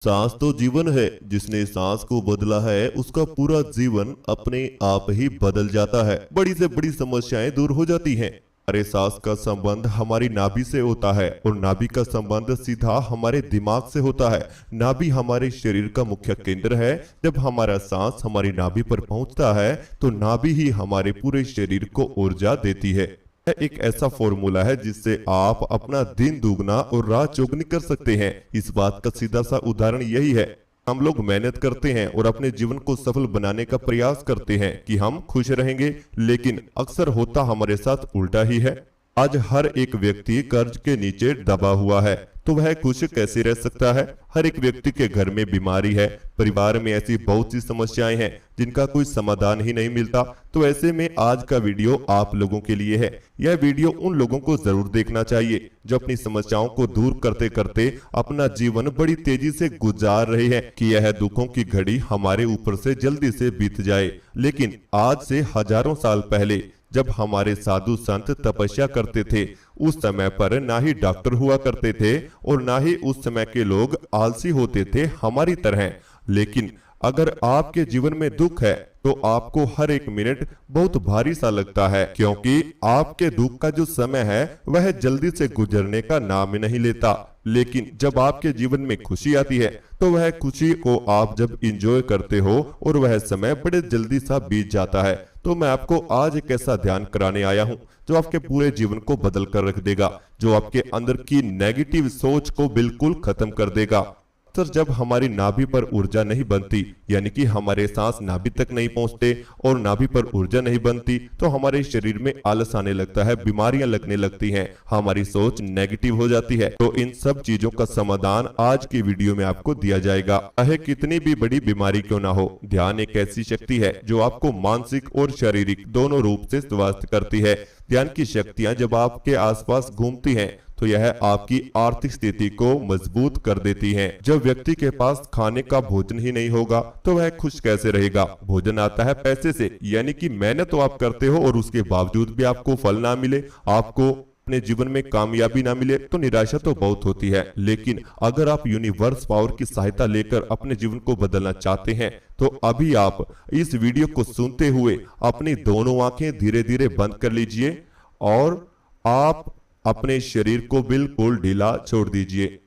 सांस तो जीवन है। जिसने सांस को बदला है उसका पूरा जीवन अपने आप ही बदल जाता है। बड़ी से बड़ी समस्याएं दूर हो जाती हैं। हमारे सांस का संबंध हमारी नाभि से होता है और नाभि का संबंध सीधा हमारे दिमाग से होता है। नाभि हमारे शरीर का मुख्य केंद्र है। जब हमारा सांस हमारी नाभि पर पहुंचता है तो नाभि ही हमारे पूरे शरीर को ऊर्जा देती है। यह एक ऐसा फॉर्मूला है जिससे आप अपना दिन दुगना और रात चौगुनी कर सकते हैं। इस बात का सीधा सा उदाहरण यही है। हम लोग मेहनत करते हैं और अपने जीवन को सफल बनाने का प्रयास करते हैं कि हम खुश रहेंगे, लेकिन अक्सर होता हमारे साथ उल्टा ही है। आज हर एक व्यक्ति कर्ज के नीचे दबा हुआ है, तो वह खुश कैसे रह सकता है। हर एक व्यक्ति के घर में बीमारी है, परिवार में ऐसी बहुत सी समस्याएं हैं जिनका कोई समाधान ही नहीं मिलता। तो ऐसे में आज का वीडियो आप लोगों के लिए है। यह वीडियो उन लोगों को जरूर देखना चाहिए जो अपनी समस्याओं को दूर करते करते अपना जीवन बड़ी तेजी से गुजार रहे हैं कि यह दुखों की घड़ी हमारे ऊपर से जल्दी से बीत जाए। लेकिन आज से हजारों साल पहले जब हमारे साधु संत तपस्या करते थे, उस समय पर ना ही डॉक्टर हुआ करते थे और ना ही उस समय के लोग आलसी होते थे हमारी तरह। लेकिन अगर आपके जीवन में दुख है तो आपको हर एक मिनट बहुत भारी सा लगता है, क्योंकि आपके दुख का जो समय है वह जल्दी से गुजरने का नाम नहीं लेता। लेकिन जब आपके जीवन में खुशी आती है तो वह खुशी को आप जब इंजॉय करते हो और वह समय बड़े जल्दी सा बीत जाता है। तो मैं आपको आज एक ऐसा ध्यान कराने आया हूं जो आपके पूरे जीवन को बदल कर रख देगा, जो आपके अंदर की नेगेटिव सोच को बिल्कुल खत्म कर देगा। अक्सर जब हमारी नाभि पर ऊर्जा नहीं बनती, यानी कि हमारे सांस नाभि तक नहीं पहुंचते और नाभि पर ऊर्जा नहीं बनती, तो हमारे शरीर में आलस आने लगता है, बीमारियां लगने लगती हैं, हमारी सोच नेगेटिव हो जाती है। तो इन सब चीजों का समाधान आज की वीडियो में आपको दिया जाएगा। चाहे कितनी भी बड़ी बीमारी क्यों ना हो, ध्यान एक ऐसी शक्ति है जो आपको मानसिक और शारीरिक दोनों रूप से स्वस्थ करती है। ध्यान की शक्तियां जब आपके आसपास घूमती हैं तो यह आपकी आर्थिक स्थिति को मजबूत कर देती हैं। जब व्यक्ति के पास खाने का भोजन ही नहीं होगा तो वह खुश कैसे रहेगा। भोजन आता है पैसे से, यानी कि मेहनत तो आप करते हो और उसके बावजूद भी आपको फल ना मिले, आपको अपने जीवन में कामयाबी ना मिले, तो निराशा तो बहुत होती है। लेकिन अगर आप यूनिवर्स पावर की सहायता लेकर अपने जीवन को बदलना चाहते हैं तो अभी आप इस वीडियो को सुनते हुए अपनी दोनों आंखें धीरे धीरे बंद कर लीजिए और आप अपने शरीर को बिल्कुल ढीला छोड़ दीजिए।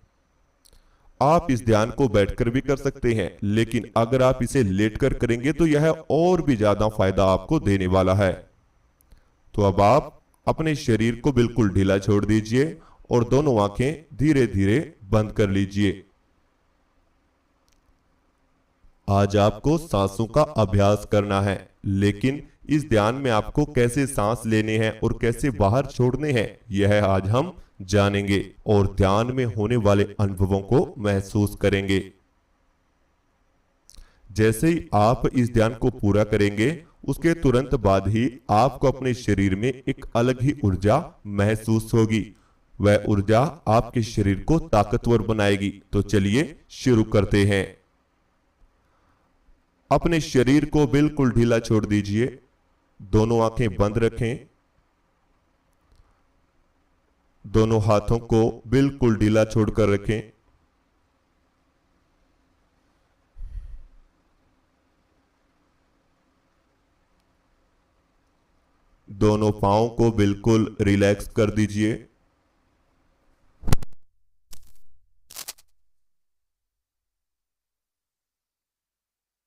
आप इस ध्यान को बैठकर भी कर सकते हैं, लेकिन अगर आप इसे लेटकर करेंगे तो यह और भी ज्यादा फायदा आपको देने वाला है। तो अब आप अपने शरीर को बिल्कुल ढीला छोड़ दीजिए और दोनों आंखें धीरे धीरे बंद कर लीजिए। आज आपको सांसों का अभ्यास करना है, लेकिन इस ध्यान में आपको कैसे सांस लेने हैं और कैसे बाहर छोड़ने हैं यह आज हम जानेंगे और ध्यान में होने वाले अनुभवों को महसूस करेंगे। जैसे ही आप इस ध्यान को पूरा करेंगे उसके तुरंत बाद ही आपको अपने शरीर में एक अलग ही ऊर्जा महसूस होगी। वह ऊर्जा आपके शरीर को ताकतवर बनाएगी। तो चलिए शुरू करते हैं। अपने शरीर को बिल्कुल ढीला छोड़ दीजिए, दोनों आंखें बंद रखें, दोनों हाथों को बिल्कुल ढीला छोड़कर रखें, दोनों पांवों को बिल्कुल रिलैक्स कर दीजिए।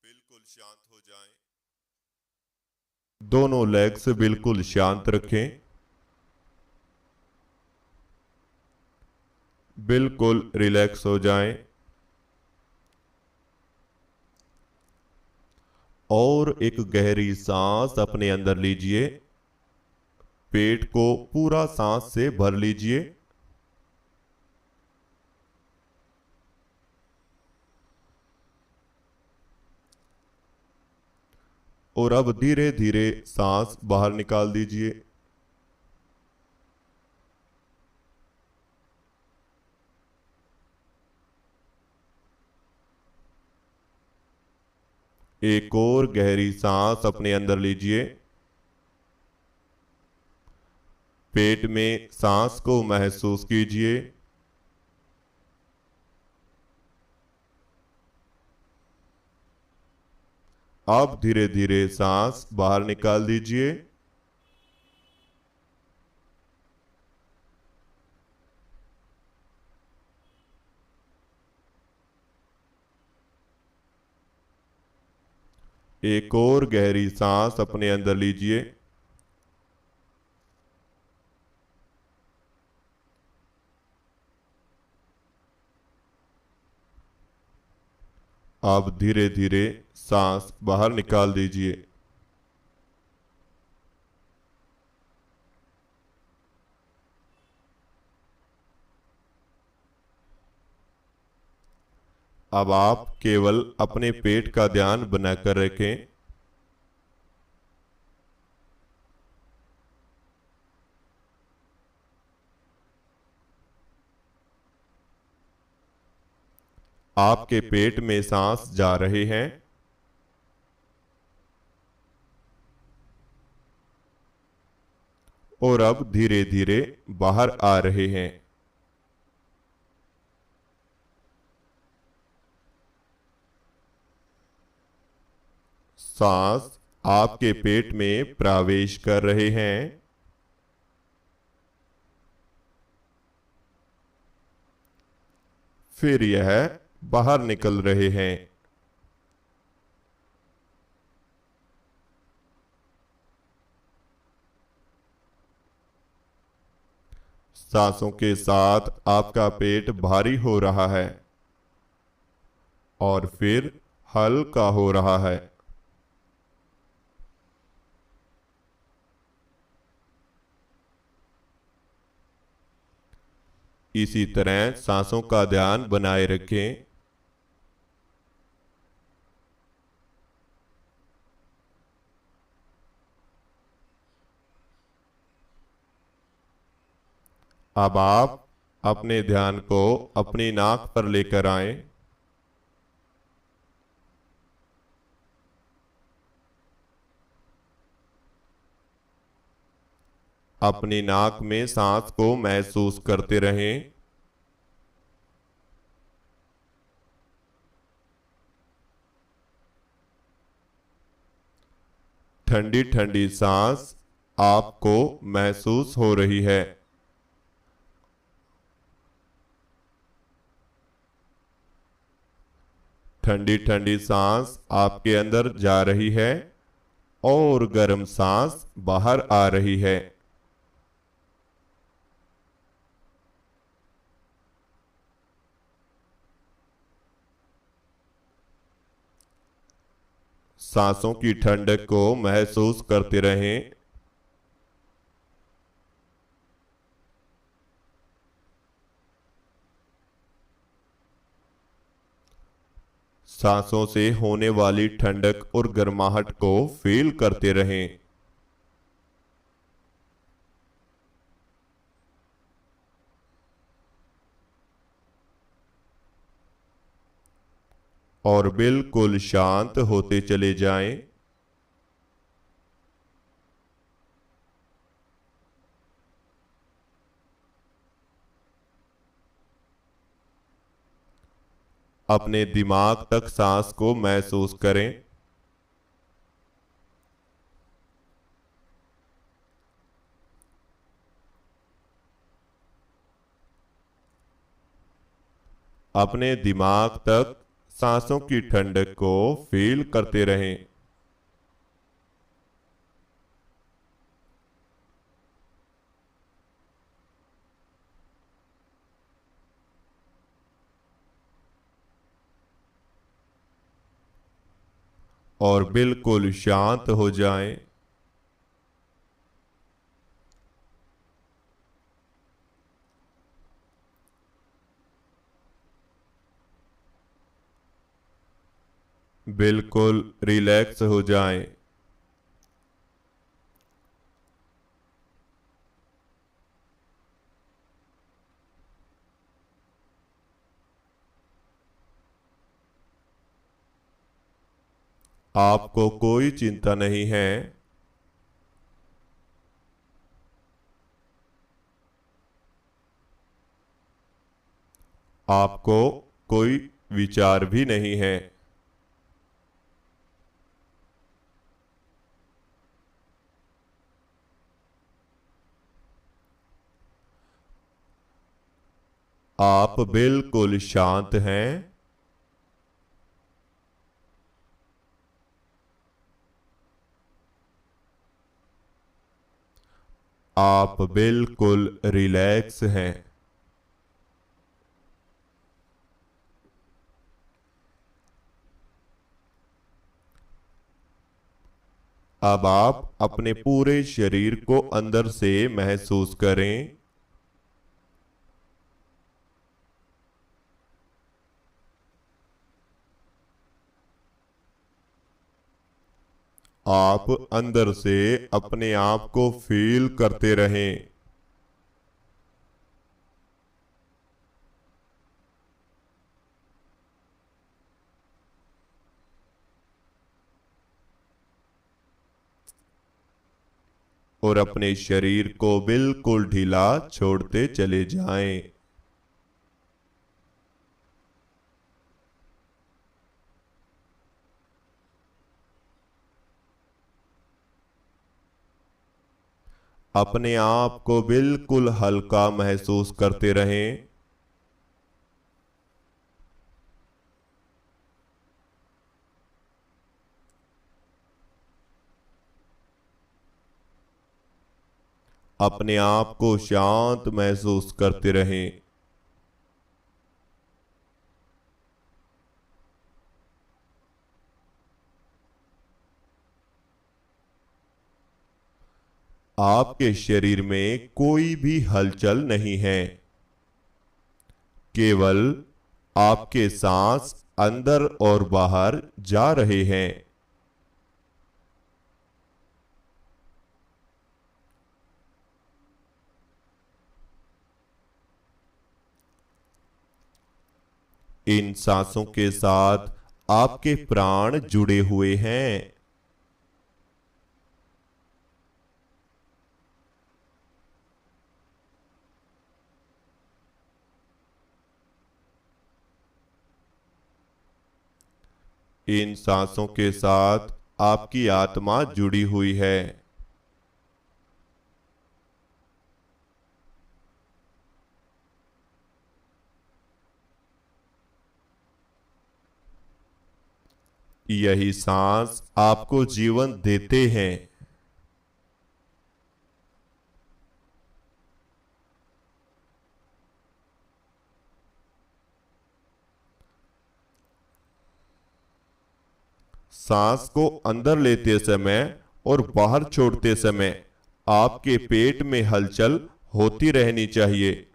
बिल्कुल शांत हो जाएं। दोनों लेग्स बिल्कुल शांत रखें, बिल्कुल रिलैक्स हो जाएं और एक गहरी सांस अपने अंदर लीजिए। पेट को पूरा सांस से भर लीजिए और अब धीरे धीरे सांस बाहर निकाल दीजिए। एक और गहरी सांस अपने अंदर लीजिए। पेट में सांस को महसूस कीजिए। आप धीरे धीरे सांस बाहर निकाल दीजिए। एक और गहरी सांस अपने अंदर लीजिए। आप धीरे धीरे सांस बाहर निकाल दीजिए। अब आप केवल अपने पेट का ध्यान बनाकर रखें। आपके पेट में सांस जा रहे हैं और अब धीरे धीरे बाहर आ रहे हैं। सांस आपके पेट में प्रवेश कर रहे हैं, फिर यह बाहर निकल रहे हैं। सांसों के साथ आपका पेट भारी हो रहा है और फिर हल्का हो रहा है। इसी तरह सांसों का ध्यान बनाए रखें। अब आप अपने ध्यान को अपनी नाक पर लेकर आएं। अपनी नाक में सांस को महसूस करते रहें। ठंडी ठंडी सांस आपको महसूस हो रही है। ठंडी ठंडी सांस आपके अंदर जा रही है और गर्म सांस बाहर आ रही है। सांसों की ठंडक को महसूस करते रहें। सांसों से होने वाली ठंडक और गर्माहट को फील करते रहें। और बिल्कुल शांत होते चले जाएं। अपने दिमाग तक सांस को महसूस करें। अपने दिमाग तक सांसों की ठंडक को फील करते रहें। और बिल्कुल शांत हो जाएं। बिल्कुल रिलैक्स हो जाएं। आपको कोई चिंता नहीं है। आपको कोई विचार भी नहीं है। आप बिल्कुल शांत हैं। आप बिल्कुल रिलैक्स हैं। अब आप अपने पूरे शरीर को अंदर से महसूस करें। आप अंदर से अपने आप को फील करते रहें। और अपने शरीर को बिल्कुल ढीला छोड़ते चले जाएं। अपने आप को बिल्कुल हल्का महसूस करते रहें। अपने आप को शांत महसूस करते रहें। आपके शरीर में कोई भी हलचल नहीं है, केवल आपके सांस अंदर और बाहर जा रहे हैं। इन सांसों के साथ आपके प्राण जुड़े हुए हैं। इन सांसों के साथ आपकी आत्मा जुड़ी हुई है। यही सांस आपको जीवन देते हैं। सांस को अंदर लेते समय और बाहर छोड़ते समय आपके पेट में हलचल होती रहनी चाहिए।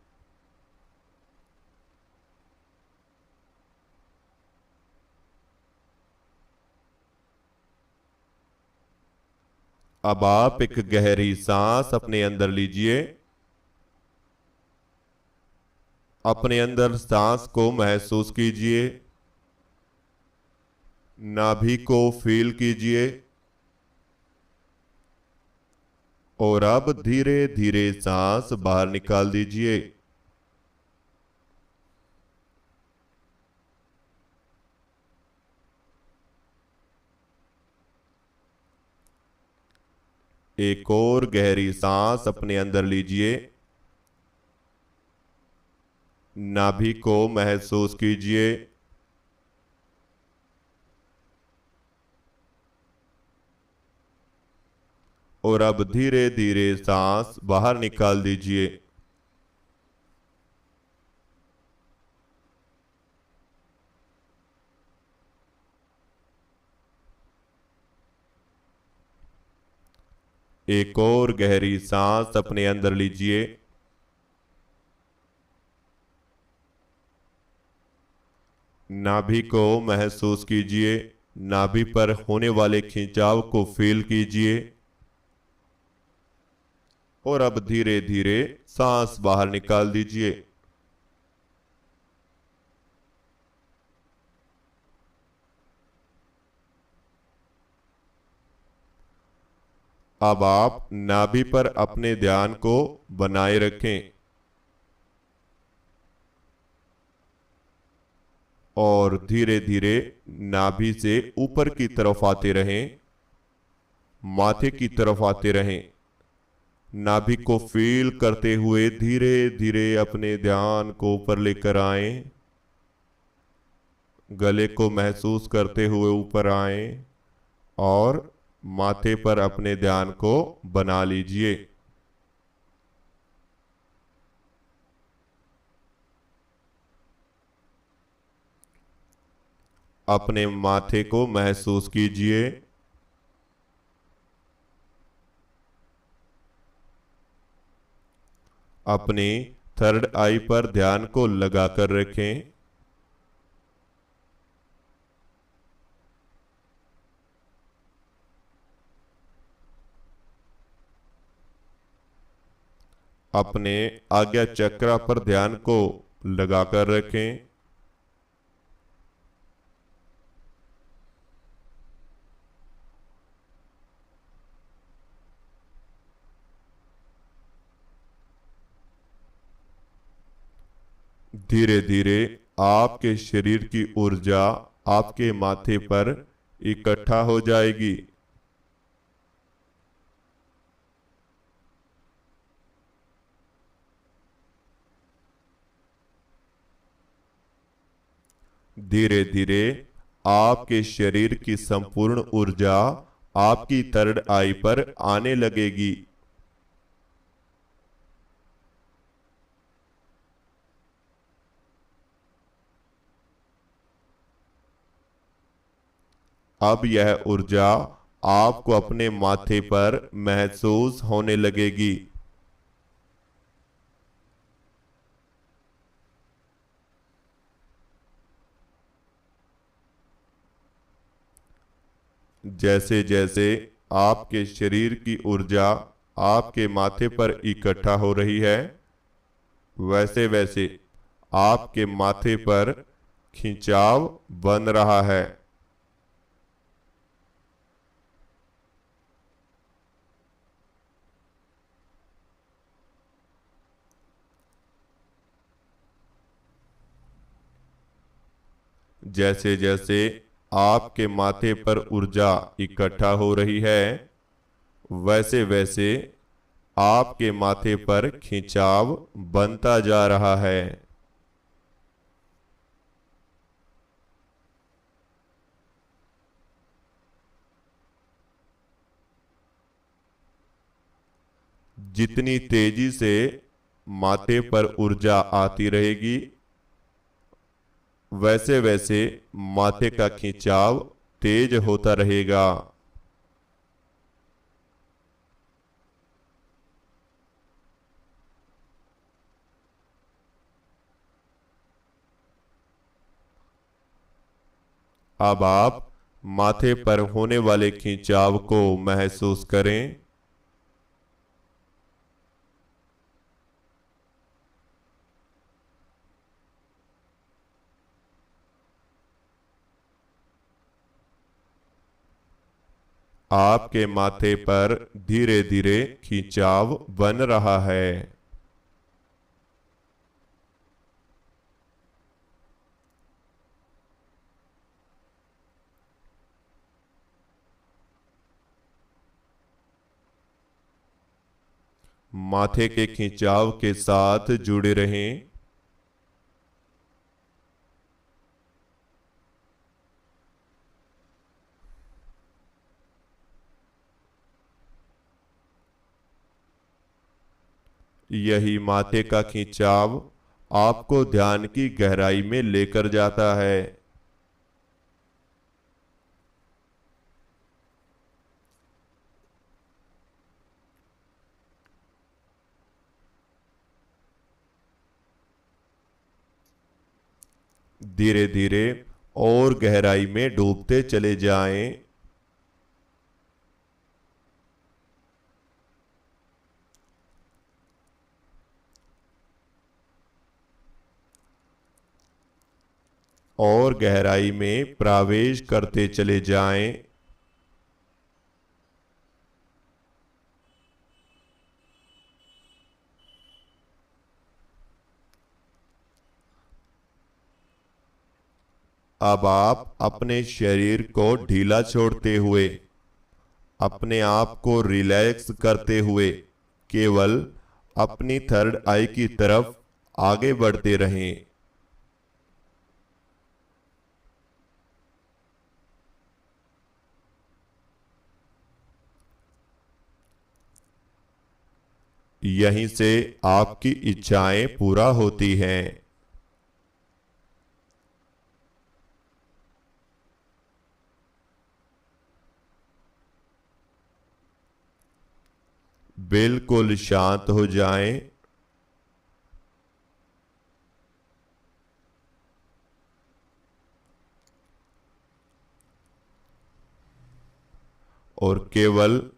अब आप एक गहरी सांस अपने अंदर लीजिए। अपने अंदर सांस को महसूस कीजिए। नाभि को फील कीजिए। और अब धीरे धीरे सांस बाहर निकाल दीजिए। एक और गहरी सांस अपने अंदर लीजिए। नाभि को महसूस कीजिए। और अब धीरे धीरे सांस बाहर निकाल दीजिए। एक और गहरी सांस अपने अंदर लीजिए। नाभि को महसूस कीजिए। नाभि पर होने वाले खिंचाव को फील कीजिए। और अब धीरे धीरे सांस बाहर निकाल दीजिए। अब आप नाभि पर अपने ध्यान को बनाए रखें और धीरे धीरे नाभि से ऊपर की तरफ आते रहें, माथे की तरफ आते रहें। नाभि को फील करते हुए धीरे धीरे अपने ध्यान को ऊपर लेकर आएं। गले को महसूस करते हुए ऊपर आएं और माथे पर अपने ध्यान को बना लीजिए। अपने माथे को महसूस कीजिए। अपनी थर्ड आई पर ध्यान को लगाकर रखें। अपने आज्ञा चक्र पर ध्यान को लगाकर रखें। धीरे धीरे आपके शरीर की ऊर्जा आपके माथे पर इकट्ठा हो जाएगी। धीरे धीरे आपके शरीर की संपूर्ण ऊर्जा आपकी थर्ड आई पर आने लगेगी। अब यह ऊर्जा आपको अपने माथे पर महसूस होने लगेगी। जैसे जैसे आपके शरीर की ऊर्जा आपके माथे पर इकट्ठा हो रही है, वैसे वैसे आपके माथे पर खिंचाव बन रहा है। जैसे जैसे आपके माथे पर ऊर्जा इकट्ठा हो रही है, वैसे वैसे आपके माथे पर खिंचाव बनता जा रहा है। जितनी तेजी से माथे पर ऊर्जा आती रहेगी, वैसे वैसे माथे का खिंचाव तेज होता रहेगा। अब आप माथे पर होने वाले खिंचाव को महसूस करें। आपके माथे पर धीरे धीरे खिंचाव बन रहा है। माथे के खिंचाव के साथ जुड़े रहें। यही माथे का खिंचाव आपको ध्यान की गहराई में लेकर जाता है। धीरे धीरे और गहराई में डूबते चले जाएं। और गहराई में प्रवेश करते चले जाएं। अब आप अपने शरीर को ढीला छोड़ते हुए, अपने आप को रिलैक्स करते हुए केवल अपनी थर्ड आई की तरफ आगे बढ़ते रहें। यहीं से आपकी इच्छाएं पूरा होती हैं। बिल्कुल शांत हो जाएं। और केवल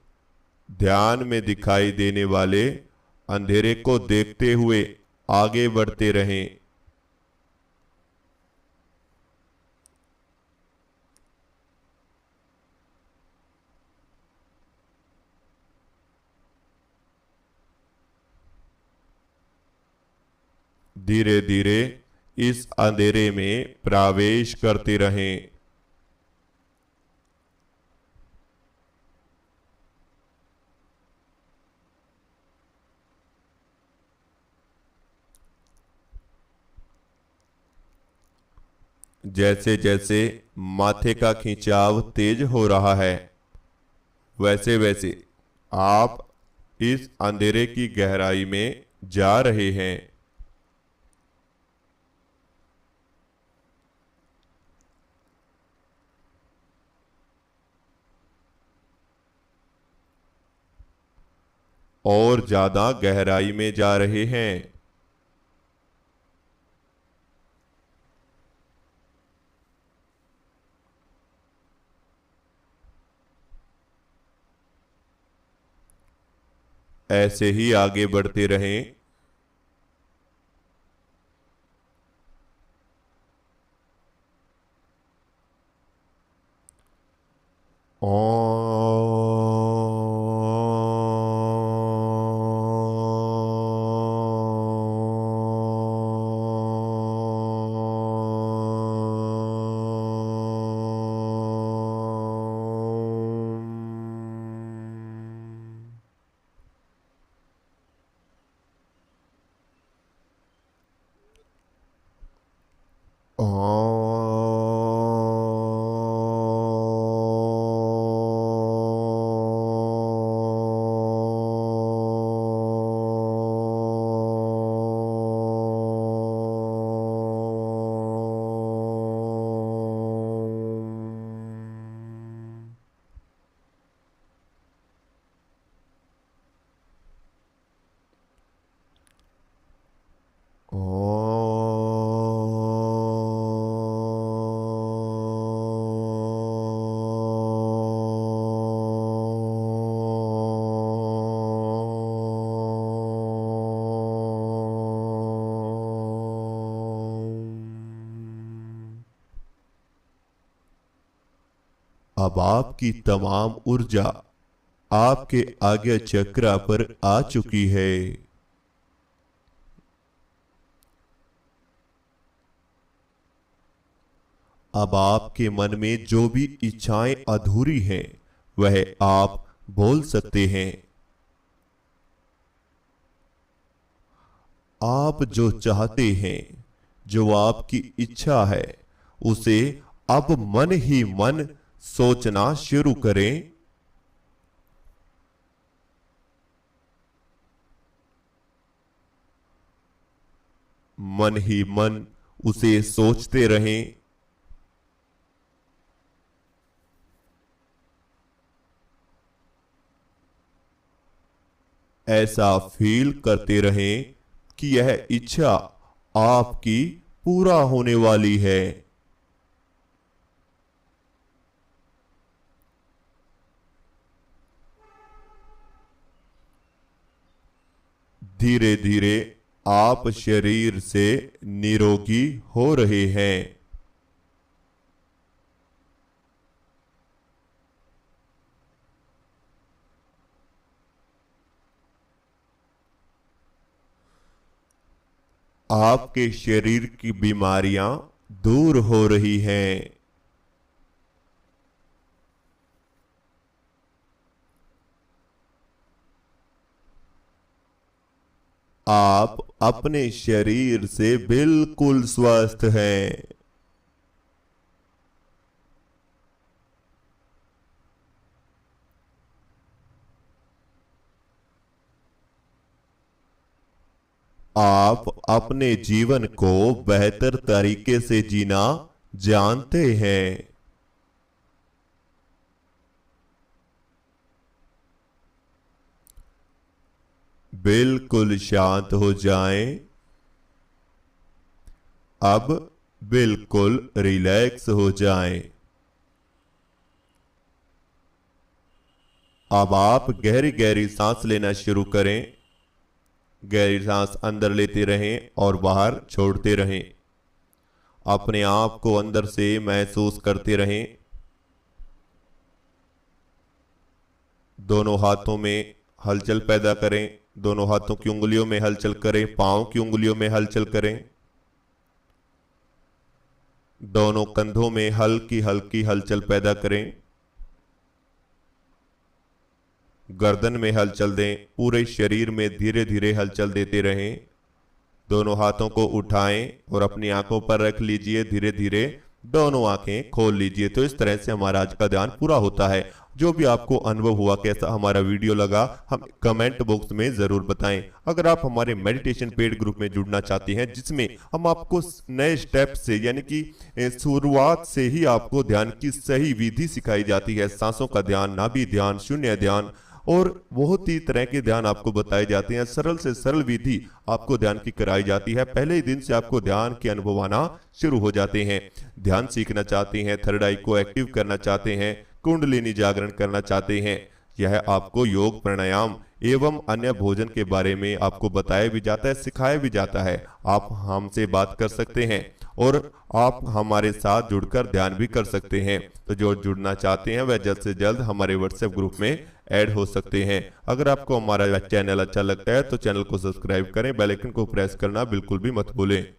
ध्यान में दिखाई देने वाले अंधेरे को देखते हुए आगे बढ़ते रहें। धीरे धीरे इस अंधेरे में प्रवेश करते रहें। जैसे जैसे माथे का खिंचाव तेज हो रहा है, वैसे वैसे आप इस अंधेरे की गहराई में जा रहे हैं। और ज्यादा गहराई में जा रहे हैं। ऐसे ही आगे बढ़ते रहें। अब आपकी तमाम ऊर्जा आपके आज्ञा चक्र पर आ चुकी है। अब आपके मन में जो भी इच्छाएं अधूरी हैं, वह आप बोल सकते हैं। आप जो चाहते हैं, जो आपकी इच्छा है, उसे अब मन ही मन सोचना शुरू करें। मन ही मन उसे सोचते रहें। ऐसा फील करते रहें कि यह इच्छा आपकी पूरा होने वाली है। धीरे धीरे आप शरीर से निरोगी हो रहे हैं। आपके शरीर की बीमारियां दूर हो रही हैं। आप अपने शरीर से बिल्कुल स्वस्थ हैं। आप अपने जीवन को बेहतर तरीके से जीना जानते हैं। बिल्कुल शांत हो जाएं। अब बिल्कुल रिलैक्स हो जाएं। अब आप गहरी गहरी सांस लेना शुरू करें। गहरी सांस अंदर लेते रहें और बाहर छोड़ते रहें। अपने आप को अंदर से महसूस करते रहें। दोनों हाथों में हलचल पैदा करें। दोनों हाथों की उंगलियों में हलचल करें। पांव की उंगलियों में हलचल करें। दोनों कंधों में हल्की हल्की हलचल पैदा करें। गर्दन में हलचल दें। पूरे शरीर में धीरे धीरे हलचल देते रहें। दोनों हाथों को उठाएं और अपनी आंखों पर रख लीजिए। धीरे धीरे दोनों आंखें खोल लीजिए। तो इस तरह से हमारा आज का ध्यान पूरा होता है। जो भी आपको अनुभव हुआ, कैसा हमारा वीडियो लगा, हम कमेंट बॉक्स में जरूर बताएं। अगर आप हमारे मेडिटेशन पेड ग्रुप में जुड़ना चाहते हैं, जिसमें हम आपको नए स्टेप से यानी कि शुरुआत से ही आपको ध्यान की सही विधि सिखाई जाती है। सांसों का ध्यान, नाभि ध्यान, शून्य ध्यान और बहुत ही तरह के ध्यान आपको बताए जाते हैं। सरल से सरल विधि आपको ध्यान की कराई जाती है। पहले ही दिन से आपको ध्यान के अनुभव आना शुरू हो जाते हैं। ध्यान सीखना चाहते हैं, थर्ड आई को एक्टिव करना चाहते हैं, कुंडलिनी जागरण करना चाहते हैं, यह आपको योग, प्राणायाम एवं अन्य भोजन के बारे में आपको बताया भी जाता है, सिखाया भी जाता है। आप हमसे बात कर सकते हैं और आप हमारे साथ जुड़कर ध्यान भी कर सकते हैं। तो जो जुड़ना चाहते हैं वह जल्द से जल्द हमारे व्हाट्सएप ग्रुप में ऐड हो सकते हैं। अगर आपको हमारा चैनल अच्छा लगता है तो चैनल को सब्सक्राइब करें, बेल आइकन को प्रेस करना बिल्कुल भी मत भूलें।